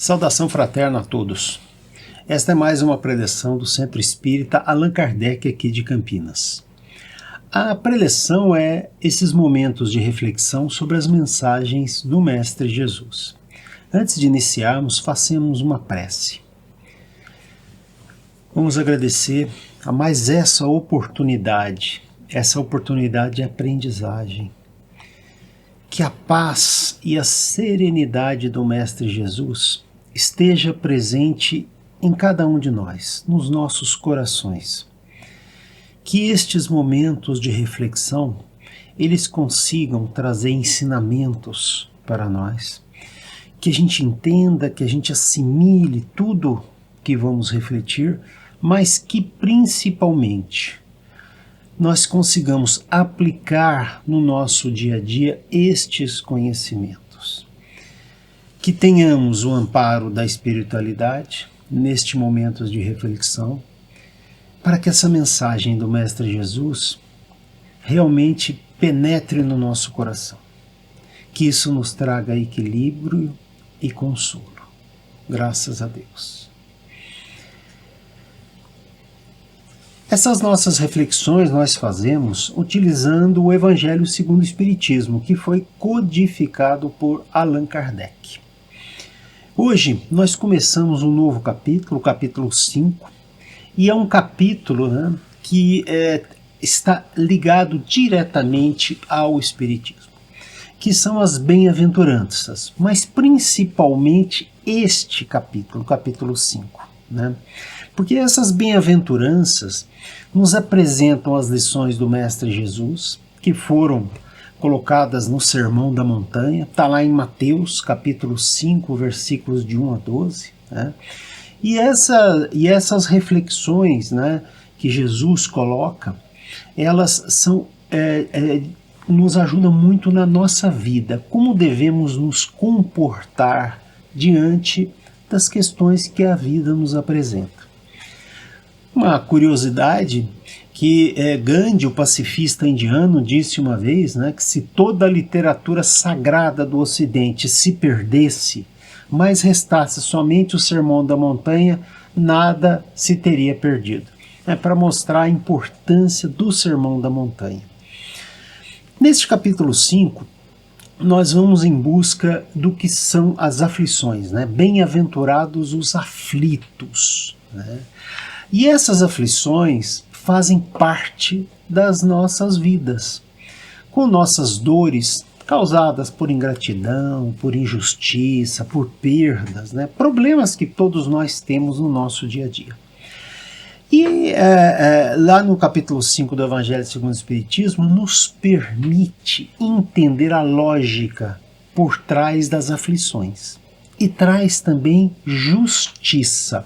Saudação fraterna a todos. Esta é mais uma preleção do Centro Espírita Allan Kardec aqui de Campinas. A preleção é esses momentos de reflexão sobre as mensagens do Mestre Jesus. Antes de iniciarmos, façamos uma prece. Vamos agradecer a mais essa oportunidade de aprendizagem. Que a paz e a serenidade do Mestre Jesus esteja presente em cada um de nós, nos nossos corações. Que estes momentos de reflexão, eles consigam trazer ensinamentos para nós, que a gente entenda, que a gente assimile tudo que vamos refletir, mas que principalmente nós consigamos aplicar no nosso dia a dia estes conhecimentos. Que tenhamos o amparo da espiritualidade neste momento de reflexão, para que essa mensagem do Mestre Jesus realmente penetre no nosso coração. Que isso nos traga equilíbrio e consolo. Graças a Deus. Essas nossas reflexões nós fazemos utilizando o Evangelho segundo o Espiritismo, que foi codificado por Allan Kardec. Hoje nós começamos um novo capítulo, o capítulo 5, e é um capítulo que está ligado diretamente ao Espiritismo, que são as bem-aventuranças, mas principalmente este capítulo, o capítulo 5, Porque essas bem-aventuranças nos apresentam as lições do Mestre Jesus, que foram colocadas no Sermão da Montanha, está lá em Mateus, capítulo 5, versículos de 1 a 12. E essas reflexões que Jesus coloca, elas são, nos ajudam muito na nossa vida, como devemos nos comportar diante das questões que a vida nos apresenta. Uma curiosidade que Gandhi, o pacifista indiano, disse uma vez, que se toda a literatura sagrada do Ocidente se perdesse, mas restasse somente o Sermão da Montanha, nada se teria perdido. Para mostrar a importância do Sermão da Montanha. Neste capítulo 5, nós vamos em busca do que são as aflições, Bem-aventurados os aflitos, E essas aflições fazem parte das nossas vidas, com nossas dores causadas por ingratidão, por injustiça, por perdas, problemas que todos nós temos no nosso dia a dia. E lá no capítulo 5 do Evangelho segundo o Espiritismo, nos permite entender a lógica por trás das aflições. E traz também justiça.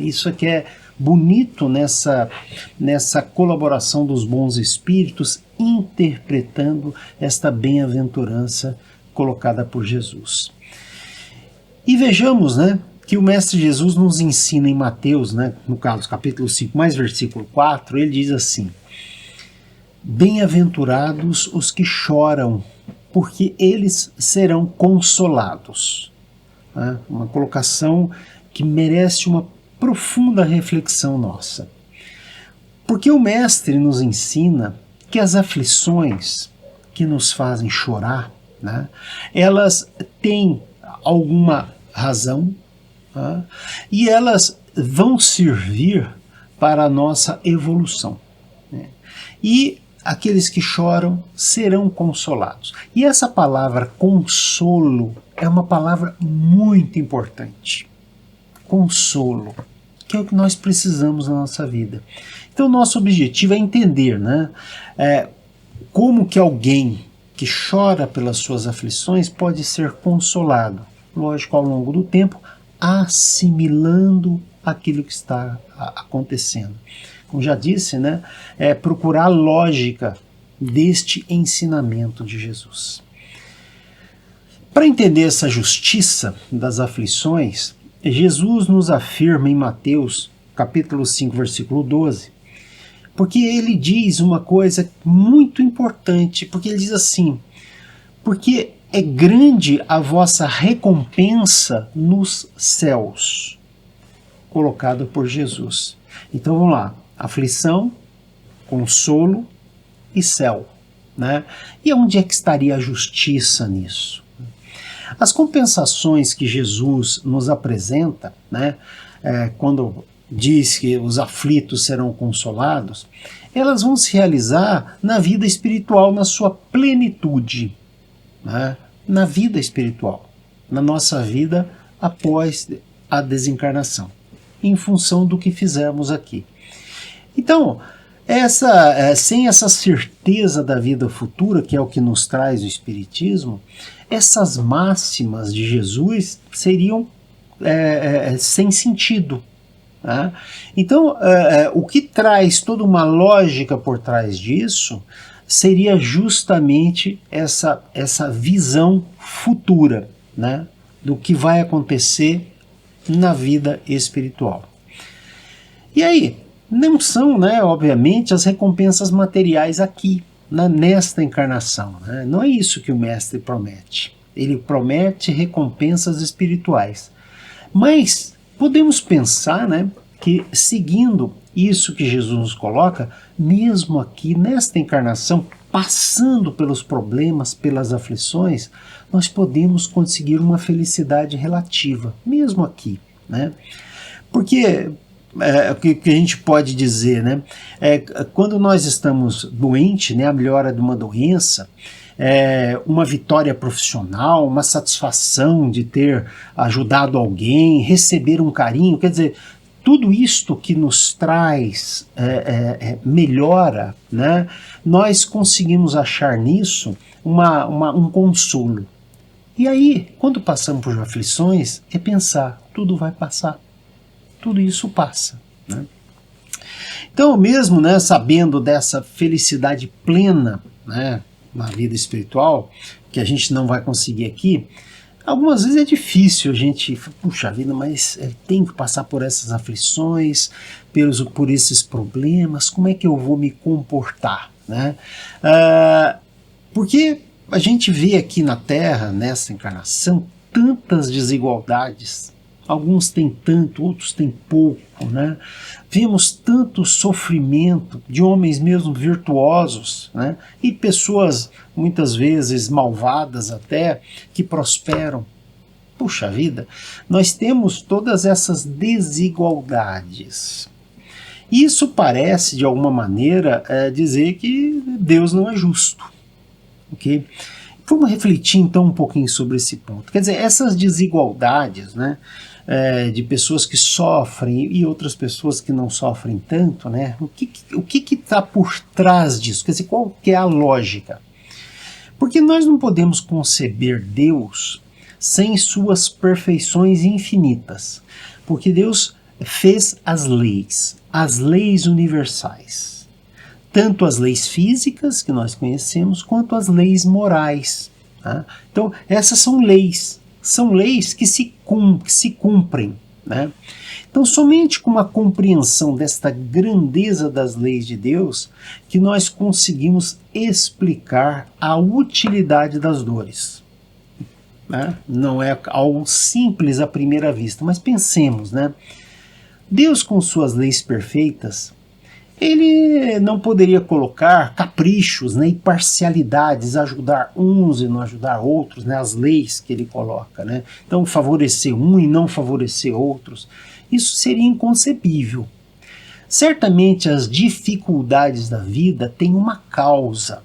Isso aqui é bonito nessa colaboração dos bons espíritos, interpretando esta bem-aventurança colocada por Jesus. E vejamos, que o Mestre Jesus nos ensina em Mateus, no caso, capítulo 5, mais versículo 4, ele diz assim: Bem-aventurados os que choram, porque eles serão consolados. Uma colocação que merece uma profunda reflexão nossa. Porque o Mestre nos ensina que as aflições que nos fazem chorar, elas têm alguma razão, e elas vão servir para a nossa evolução. E aqueles que choram serão consolados. E essa palavra consolo é uma palavra muito importante. Consolo, que é o que nós precisamos na nossa vida. Então, nosso objetivo é entender, como que alguém que chora pelas suas aflições pode ser consolado. Lógico, ao longo do tempo, assimilando aquilo que está acontecendo. Como já disse, procurar a lógica deste ensinamento de Jesus. Para entender essa justiça das aflições, Jesus nos afirma em Mateus, capítulo 5, versículo 12, porque ele diz uma coisa muito importante, porque ele diz assim: porque é grande a vossa recompensa nos céus, colocada por Jesus. Então vamos lá, aflição, consolo e céu, né? E onde é que estaria a justiça nisso? As compensações que Jesus nos apresenta, né, quando diz que os aflitos serão consolados, elas vão se realizar na vida espiritual, na sua plenitude, né, na vida espiritual, na nossa vida após a desencarnação, em função do que fizermos aqui. Então, sem essa certeza da vida futura, que é o que nos traz o Espiritismo, essas máximas de Jesus seriam sem sentido. Né? Então, o que traz toda uma lógica por trás disso seria justamente essa visão futura, né, do que vai acontecer na vida espiritual. E aí, não são, né, obviamente, as recompensas materiais aqui, nesta encarnação. Né? Não é isso que o mestre promete. Ele promete recompensas espirituais. Mas podemos pensar, né, que seguindo isso que Jesus nos coloca, mesmo aqui nesta encarnação, passando pelos problemas, pelas aflições, nós podemos conseguir uma felicidade relativa, mesmo aqui. Né? Porque o que a gente pode dizer, né? Quando nós estamos doentes, né, a melhora de uma doença, uma vitória profissional, uma satisfação de ter ajudado alguém, receber um carinho, quer dizer, tudo isto que nos traz melhora, né? Nós conseguimos achar nisso um consolo. E aí, quando passamos por aflições, é pensar, tudo vai passar. Tudo isso passa. Né? Então, mesmo, né, sabendo dessa felicidade plena, né, na vida espiritual, que a gente não vai conseguir aqui, algumas vezes é difícil a gente, puxa vida, mas tem que passar por essas aflições, por esses problemas, como é que eu vou me comportar? Né? Porque a gente vê aqui na Terra, nessa encarnação, tantas desigualdades. Alguns têm tanto, outros têm pouco, né? Vemos tanto sofrimento de homens mesmo virtuosos, né? E pessoas muitas vezes malvadas até, que prosperam. Puxa vida, nós temos todas essas desigualdades. Isso parece, de alguma maneira, dizer que Deus não é justo. Ok? Vamos refletir então um pouquinho sobre esse ponto. Quer dizer, essas desigualdades, né, de pessoas que sofrem e outras pessoas que não sofrem tanto, né, o que está por trás disso? Quer dizer, qual que é a lógica? Porque nós não podemos conceber Deus sem suas perfeições infinitas. Porque Deus fez as leis universais. Tanto as leis físicas, que nós conhecemos, quanto as leis morais. Tá? Então, essas são leis que se cumprem. Né? Então, somente com uma compreensão desta grandeza das leis de Deus, que nós conseguimos explicar a utilidade das dores. Né? Não é algo simples à primeira vista, mas pensemos, né? Deus, com suas leis perfeitas, ele não poderia colocar caprichos, né, e parcialidades, ajudar uns e não ajudar outros, né, as leis que ele coloca. Né? Então, favorecer um e não favorecer outros, isso seria inconcebível. Certamente as dificuldades da vida têm uma causa.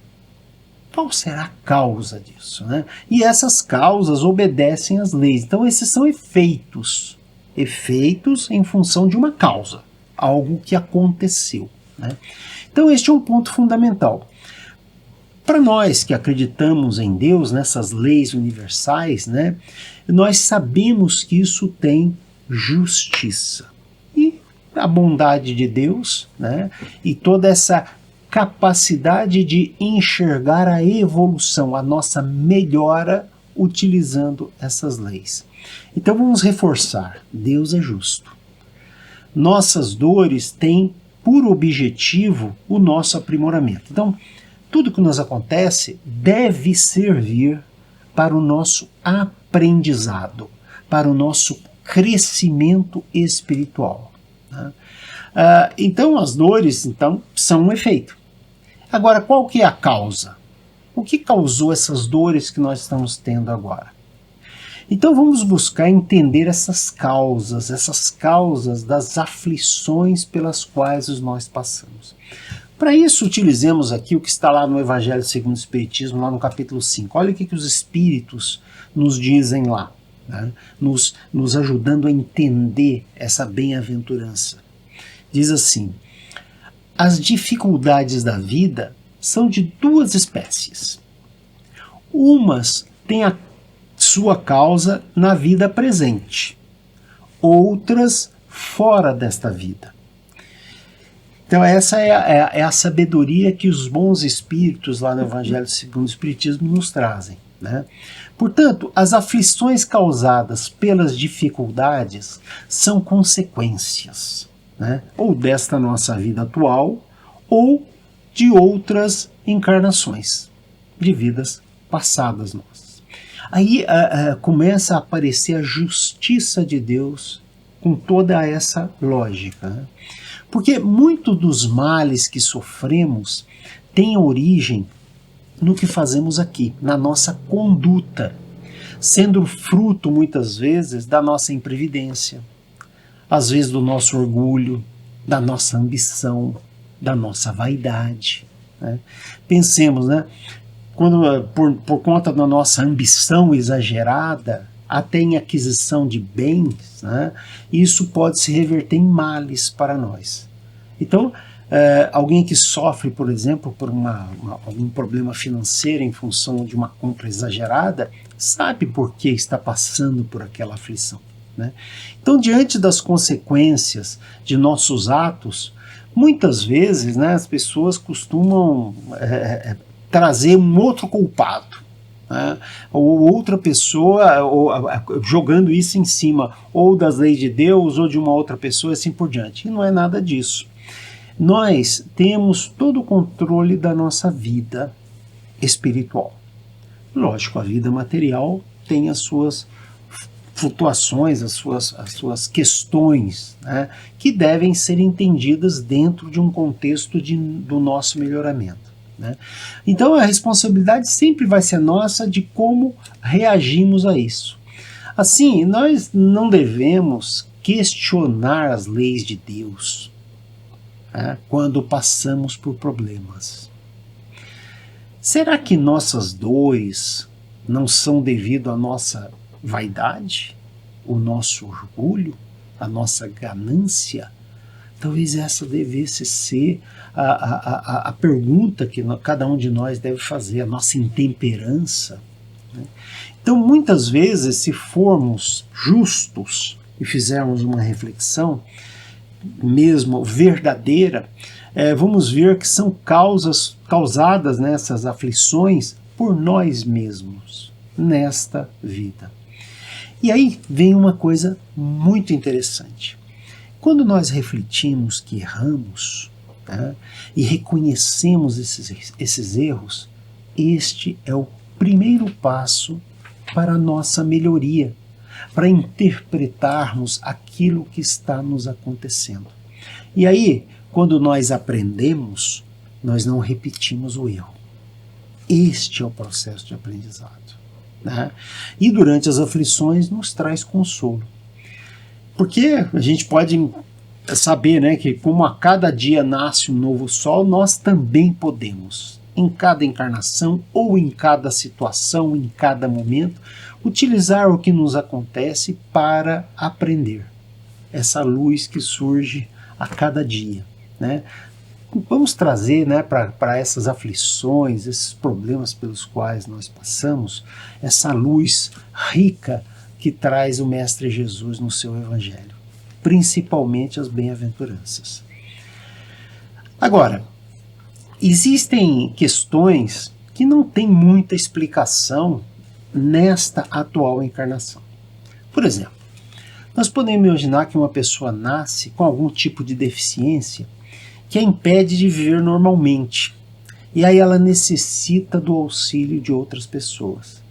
Qual será a causa disso? Né? E essas causas obedecem às leis. Então, esses são efeitos. Efeitos em função de uma causa. Algo que aconteceu. Né? Então este é um ponto fundamental. Para nós que acreditamos em Deus, nessas leis universais, né, nós sabemos que isso tem justiça. E a bondade de Deus, né, e toda essa capacidade de enxergar a evolução, a nossa melhora utilizando essas leis. Então vamos reforçar, Deus é justo. Nossas dores têm por objetivo o nosso aprimoramento. Então, tudo que nos acontece deve servir para o nosso aprendizado, para o nosso crescimento espiritual. Né? Então as dores são um efeito. Agora, qual que é a causa? O que causou essas dores que nós estamos tendo agora? Então vamos buscar entender essas causas das aflições pelas quais nós passamos. Para isso, utilizemos aqui o que está lá no Evangelho segundo o Espiritismo, lá no capítulo 5. Olha o que os Espíritos nos dizem lá, né? nos ajudando a entender essa bem-aventurança. Diz assim: as dificuldades da vida são de duas espécies. Umas têm a sua causa na vida presente, outras fora desta vida. Então essa é a sabedoria que os bons espíritos lá no Evangelho segundo o Espiritismo nos trazem, né? Portanto, as aflições causadas pelas dificuldades são consequências, né? Ou desta nossa vida atual, ou de outras encarnações, de vidas passadas nossas. Aí começa a aparecer a justiça de Deus com toda essa lógica, né? Porque muito dos males que sofremos tem origem no que fazemos aqui, na nossa conduta, sendo fruto muitas vezes da nossa imprevidência, às vezes do nosso orgulho, da nossa ambição, da nossa vaidade, né? Pensemos, né? Quando, por conta da nossa ambição exagerada, até em aquisição de bens, né, isso pode se reverter em males para nós. Então, alguém que sofre, por exemplo, por algum problema financeiro em função de uma compra exagerada, sabe por que está passando por aquela aflição, né? Então, diante das consequências de nossos atos, muitas vezes, né, as pessoas costumam trazer um outro culpado, né? Ou outra pessoa jogando isso em cima ou das leis de Deus ou de uma outra pessoa, assim por diante. E não é nada disso. Nós temos todo o controle da nossa vida espiritual. Lógico, a vida material tem as suas flutuações, as suas questões, né, que devem ser entendidas dentro de um contexto do nosso melhoramento, né? Então a responsabilidade sempre vai ser nossa de como reagimos a isso. Assim, nós não devemos questionar as leis de Deus, né, quando passamos por problemas. Será que nossas dores não são devido à nossa vaidade, o nosso orgulho, a nossa ganância? Talvez essa devesse ser a pergunta que cada um de nós deve fazer, a nossa intemperança, né? Então, muitas vezes, se formos justos e fizermos uma reflexão, mesmo verdadeira, vamos ver que são causadas nessas aflições por nós mesmos, nesta vida. E aí vem uma coisa muito interessante. Quando nós refletimos que erramos, né, e reconhecemos esses erros, este é o primeiro passo para a nossa melhoria, para interpretarmos aquilo que está nos acontecendo. E aí, quando nós aprendemos, nós não repetimos o erro. Este é o processo de aprendizado, né? E durante as aflições nos traz consolo. Porque a gente pode saber, né, que como a cada dia nasce um novo sol, nós também podemos, em cada encarnação ou em cada situação, em cada momento, utilizar o que nos acontece para aprender. Essa luz que surge a cada dia, né? Vamos trazer, né, para essas aflições, esses problemas pelos quais nós passamos, essa luz rica que traz o Mestre Jesus no seu Evangelho, principalmente as bem-aventuranças. Agora, existem questões que não têm muita explicação nesta atual encarnação. Por exemplo, nós podemos imaginar que uma pessoa nasce com algum tipo de deficiência que a impede de viver normalmente, e aí ela necessita do auxílio de outras pessoas.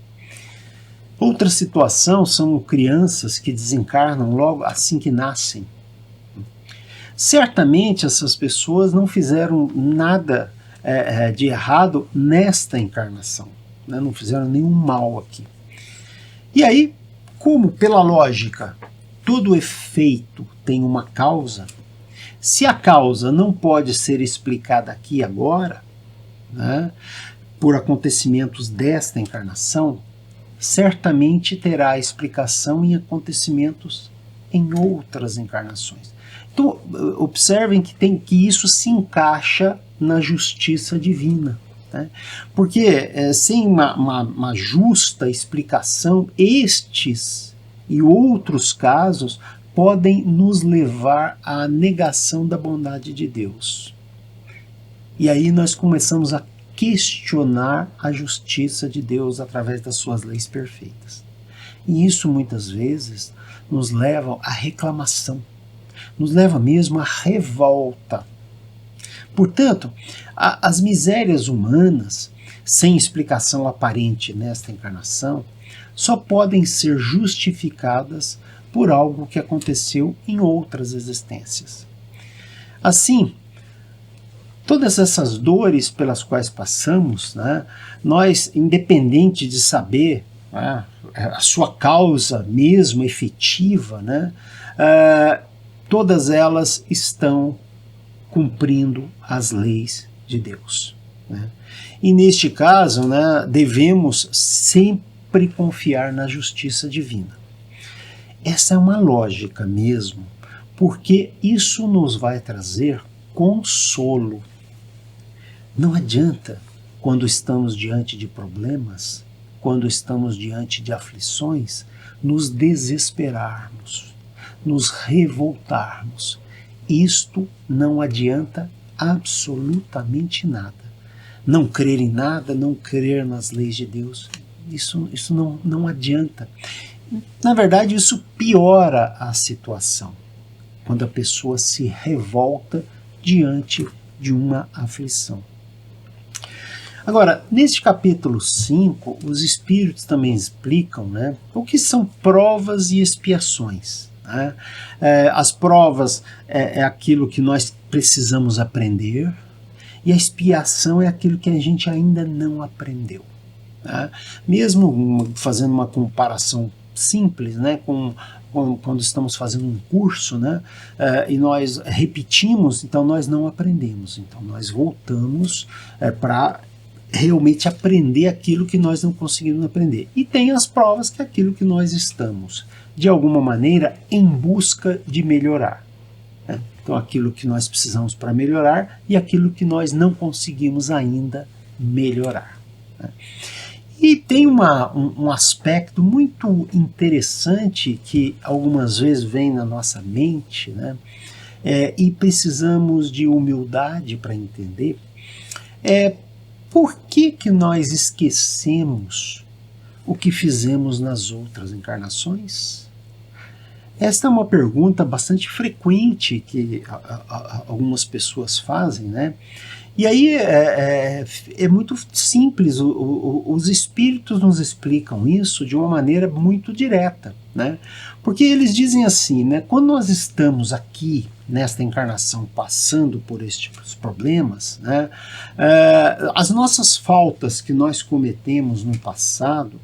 Outra situação são crianças que desencarnam logo assim que nascem. Certamente essas pessoas não fizeram nada de errado nesta encarnação, né? Não fizeram nenhum mal aqui. E aí, como pela lógica todo efeito tem uma causa, se a causa não pode ser explicada aqui e agora, né, por acontecimentos desta encarnação, certamente terá explicação em acontecimentos em outras encarnações. Então, observem que isso se encaixa na justiça divina. Né? Porque sem uma justa explicação, estes e outros casos podem nos levar à negação da bondade de Deus. E aí nós começamos a questionar a justiça de Deus através das suas leis perfeitas. E isso muitas vezes nos leva à reclamação, nos leva mesmo à revolta. Portanto, as misérias humanas, sem explicação aparente nesta encarnação, só podem ser justificadas por algo que aconteceu em outras existências. Assim, todas essas dores pelas quais passamos, né, nós, independente de saber, né, a sua causa mesmo efetiva, né, todas elas estão cumprindo as leis de Deus. Né? E neste caso, né, devemos sempre confiar na justiça divina. Essa é uma lógica mesmo, porque isso nos vai trazer consolo. Não adianta, quando estamos diante de problemas, quando estamos diante de aflições, nos desesperarmos, nos revoltarmos. Isto não adianta absolutamente nada. Não crer em nada, não crer nas leis de Deus, isso não adianta. Na verdade, isso piora a situação, quando a pessoa se revolta diante de uma aflição. Agora, neste capítulo 5, os espíritos também explicam, né, o que são provas e expiações. Né? As provas é aquilo que nós precisamos aprender, e a expiação é aquilo que a gente ainda não aprendeu. Né? Mesmo fazendo uma comparação simples, né, quando estamos fazendo um curso, né, e nós repetimos, então nós não aprendemos. Então nós voltamos para realmente aprender aquilo que nós não conseguimos aprender. E tem as provas, que é aquilo que nós estamos, de alguma maneira, em busca de melhorar. Né? Então aquilo que nós precisamos para melhorar e aquilo que nós não conseguimos ainda melhorar. Né? E tem um aspecto muito interessante que algumas vezes vem na nossa mente, né? E precisamos de humildade para entender. Por que nós esquecemos o que fizemos nas outras encarnações? Esta é uma pergunta bastante frequente que algumas pessoas fazem, né? E aí é muito simples, os espíritos nos explicam isso de uma maneira muito direta, né? Porque eles dizem assim, né, quando nós estamos aqui, nesta encarnação, passando por estes problemas, né, as nossas faltas que nós cometemos no passado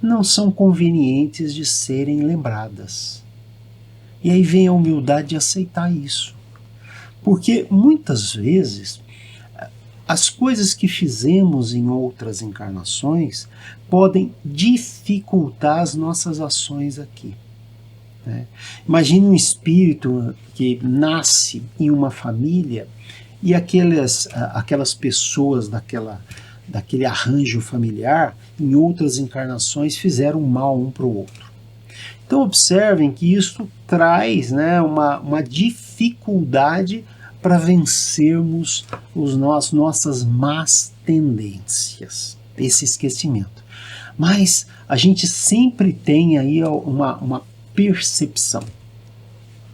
não são convenientes de serem lembradas. E aí vem a humildade de aceitar isso. Porque muitas vezes as coisas que fizemos em outras encarnações podem dificultar as nossas ações aqui. Né? Imagine um espírito que nasce em uma família e aquelas pessoas daquele arranjo familiar, em outras encarnações, fizeram mal um para o outro. Então observem que isso traz, né, uma dificuldade para vencermos nossas más tendências, esse esquecimento. Mas a gente sempre tem aí uma percepção.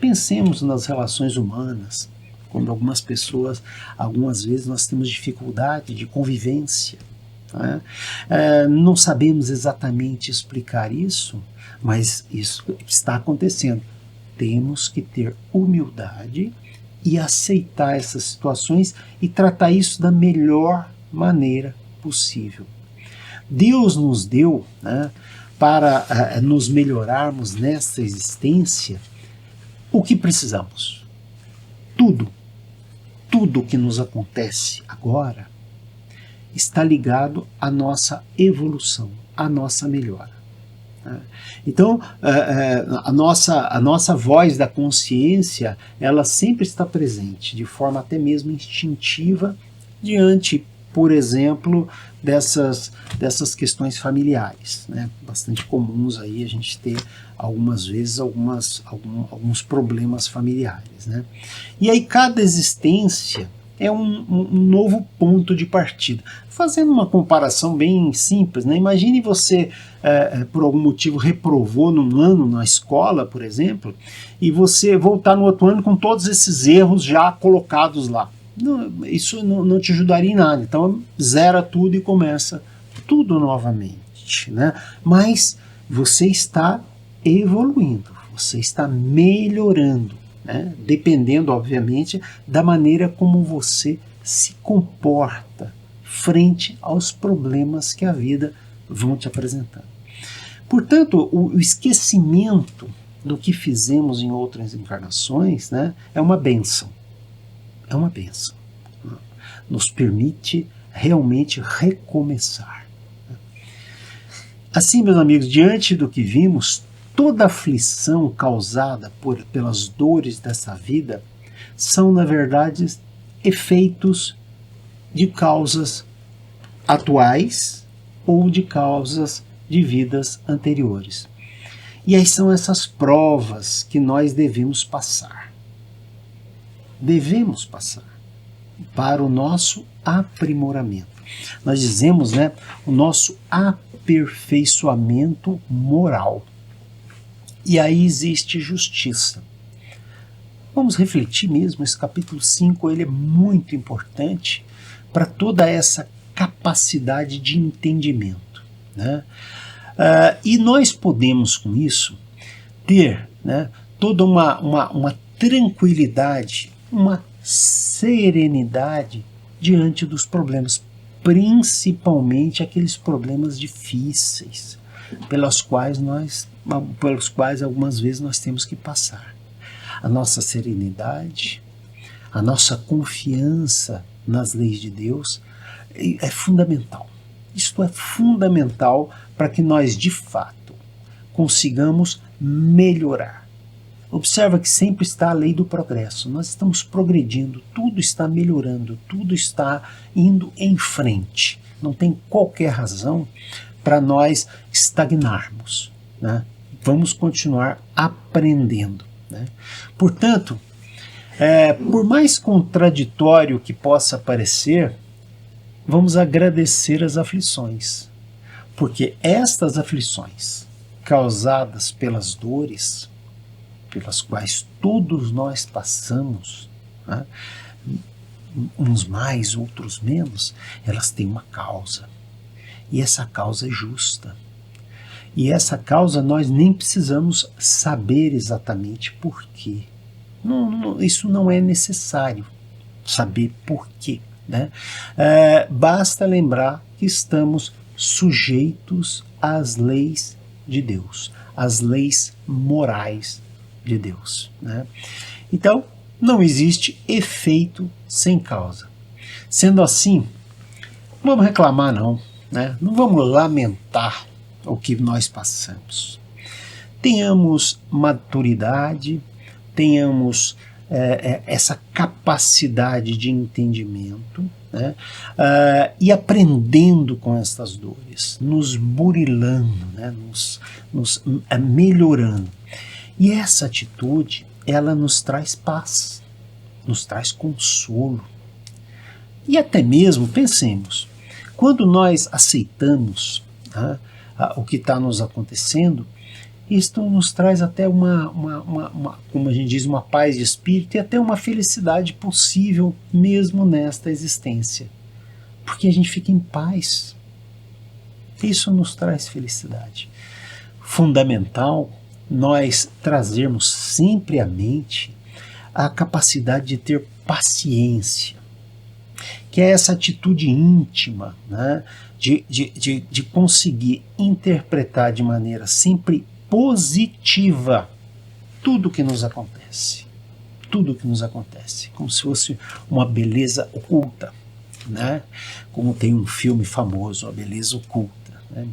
Pensemos nas relações humanas, quando algumas vezes nós temos dificuldade de convivência. né? Não sabemos exatamente explicar isso, mas isso está acontecendo. Temos que ter humildade e aceitar essas situações e tratar isso da melhor maneira possível. Deus nos deu, né, para nos melhorarmos nessa existência o que precisamos. Tudo que nos acontece agora está ligado à nossa evolução, à nossa melhora. Então, a nossa voz da consciência, ela sempre está presente, de forma até mesmo instintiva, diante, por exemplo, dessas questões familiares, né? Bastante comuns aí a gente ter algumas vezes alguns problemas familiares, né? E aí cada existência é um novo ponto de partida. Fazendo uma comparação bem simples, né? Imagine você, por algum motivo, reprovou num ano na escola, por exemplo, e você voltar no outro ano com todos esses erros já colocados lá. Isso não te ajudaria em nada. Então, zera tudo e começa tudo novamente, né? Mas você está evoluindo, você está melhorando, né? Dependendo, obviamente, da maneira como você se comporta frente aos problemas que a vida vão te apresentando. Portanto, o esquecimento do que fizemos em outras encarnações, né, é uma bênção. É uma bênção. Nos permite realmente recomeçar. Assim, meus amigos, diante do que vimos, toda aflição causada pelas dores dessa vida são, na verdade, efeitos de causas atuais ou de causas de vidas anteriores. E aí são essas provas que nós devemos passar. Devemos passar para o nosso aprimoramento. Nós dizemos, né, o nosso aperfeiçoamento moral. E aí existe justiça. Vamos refletir mesmo, esse capítulo 5 ele é muito importante para toda essa capacidade de entendimento, né? E nós podemos com isso ter, né, toda uma tranquilidade, uma serenidade diante dos problemas, principalmente aqueles problemas difíceis pelos quais algumas vezes nós temos que passar. A nossa serenidade, a nossa confiança nas leis de Deus é fundamental. Isto é fundamental para que nós, de fato, consigamos melhorar. Observa que sempre está a lei do progresso. Nós estamos progredindo, tudo está melhorando, tudo está indo em frente. Não tem qualquer razão para nós estagnarmos, né? Vamos continuar aprendendo, né? Portanto, por mais contraditório que possa parecer, vamos agradecer as aflições, porque estas aflições causadas pelas dores pelas quais todos nós passamos, né, uns mais, outros menos, elas têm uma causa. E essa causa é justa. E essa causa nós nem precisamos saber exatamente por quê. Isso não é necessário saber por quê, né? Basta lembrar que estamos sujeitos às leis de Deus, às leis morais de Deus, né? Então, não existe efeito sem causa. Sendo assim, não vamos reclamar não, né? Não vamos lamentar o que nós passamos. Tenhamos maturidade, tenhamos essa capacidade de entendimento, né? E aprendendo com estas dores, nos burilando, né? nos melhorando. E essa atitude, ela nos traz paz, nos traz consolo. E até mesmo, pensemos, quando nós aceitamos, né, o que está nos acontecendo, isto nos traz até como a gente diz, uma paz de espírito e até uma felicidade possível mesmo nesta existência. Porque a gente fica em paz, Isso nos traz felicidade. Fundamental nós trazermos sempre à mente a capacidade de ter paciência, que é essa atitude íntima, né, de conseguir interpretar de maneira sempre positiva tudo que nos acontece. Tudo que nos acontece, como se fosse uma beleza oculta, né? Como tem um filme famoso, A Beleza Oculta. Né?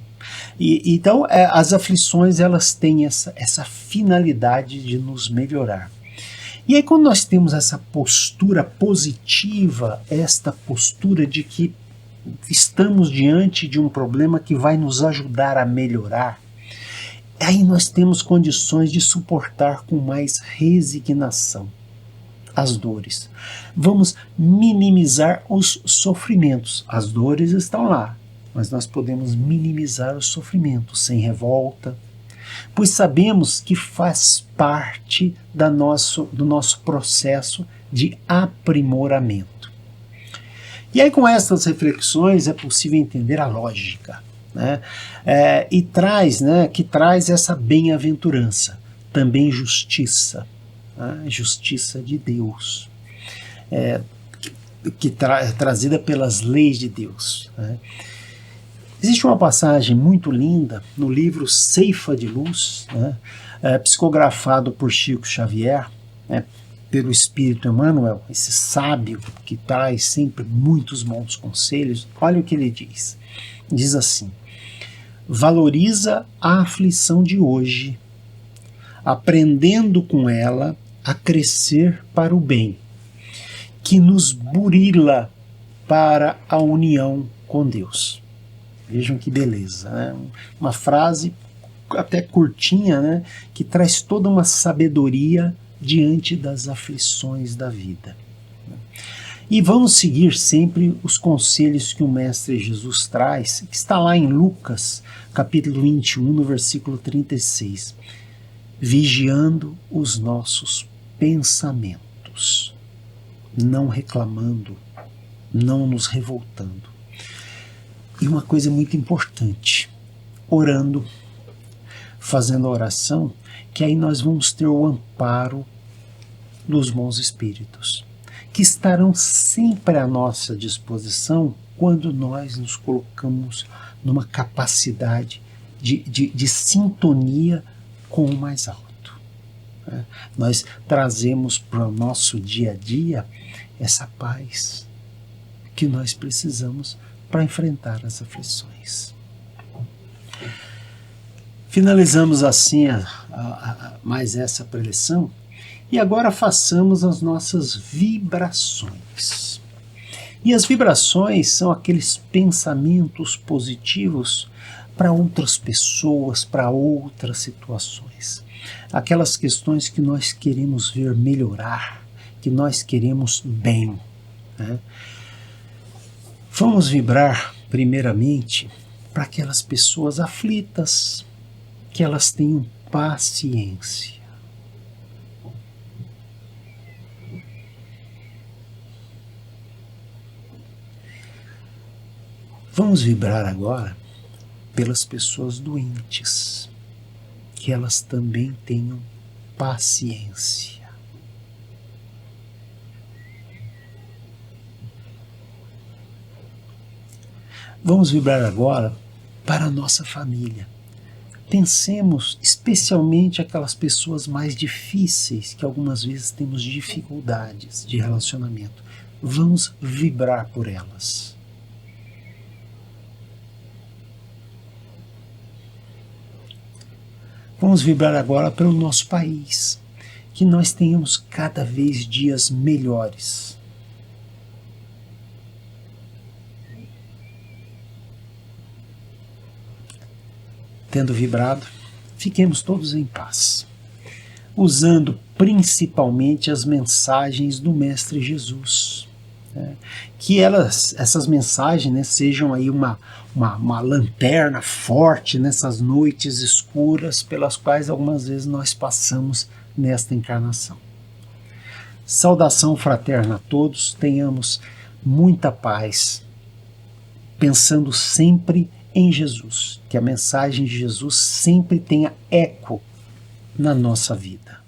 Então, as aflições, elas têm essa finalidade de nos melhorar. E aí, quando nós temos essa postura positiva, esta postura de que estamos diante de um problema que vai nos ajudar a melhorar, aí nós temos condições de suportar com mais resignação as dores. Vamos minimizar os sofrimentos. As dores estão lá, mas nós podemos minimizar os sofrimentos sem revolta, pois sabemos que faz parte do nosso processo de aprimoramento. E aí, com essas reflexões, é possível entender a lógica, né? Que traz essa bem-aventurança, também justiça, né? Justiça de Deus, trazida pelas leis de Deus, né? Existe uma passagem muito linda no livro Ceifa de Luz, né, psicografado por Chico Xavier, né, pelo Espírito Emmanuel, esse sábio que traz sempre muitos bons conselhos. Olha o que ele diz. Diz assim: valoriza a aflição de hoje, aprendendo com ela a crescer para o bem, que nos burila para a união com Deus. Vejam que beleza, né? Uma frase até curtinha, né? Que traz toda uma sabedoria diante das aflições da vida. E vamos seguir sempre os conselhos que o Mestre Jesus traz, que está lá em Lucas, capítulo 21, no versículo 36. Vigiando os nossos pensamentos, não reclamando, não nos revoltando. E uma coisa muito importante, orando, fazendo a oração, que aí nós vamos ter o amparo dos bons espíritos, que estarão sempre à nossa disposição quando nós nos colocamos numa capacidade de sintonia com o mais alto. Né? Nós trazemos para o nosso dia a dia essa paz que nós precisamos para enfrentar as aflições. Finalizamos assim mais essa preleção e agora façamos as nossas vibrações. E as vibrações são aqueles pensamentos positivos para outras pessoas, para outras situações. Aquelas questões que nós queremos ver melhorar, que nós queremos bem, né? Vamos vibrar, primeiramente, para aquelas pessoas aflitas, que elas tenham paciência. Vamos vibrar agora pelas pessoas doentes, que elas também tenham paciência. Vamos vibrar agora para a nossa família. Pensemos especialmente aquelas pessoas mais difíceis, que algumas vezes temos dificuldades de relacionamento. Vamos vibrar por elas. Vamos vibrar agora pelo nosso país, que nós tenhamos cada vez dias melhores. Tendo vibrado, fiquemos todos em paz, usando principalmente as mensagens do Mestre Jesus. Que essas mensagens, né, sejam aí uma lanterna forte nessas noites escuras pelas quais algumas vezes nós passamos nesta encarnação. Saudação fraterna a todos, tenhamos muita paz, pensando sempre em Jesus, que a mensagem de Jesus sempre tenha eco na nossa vida.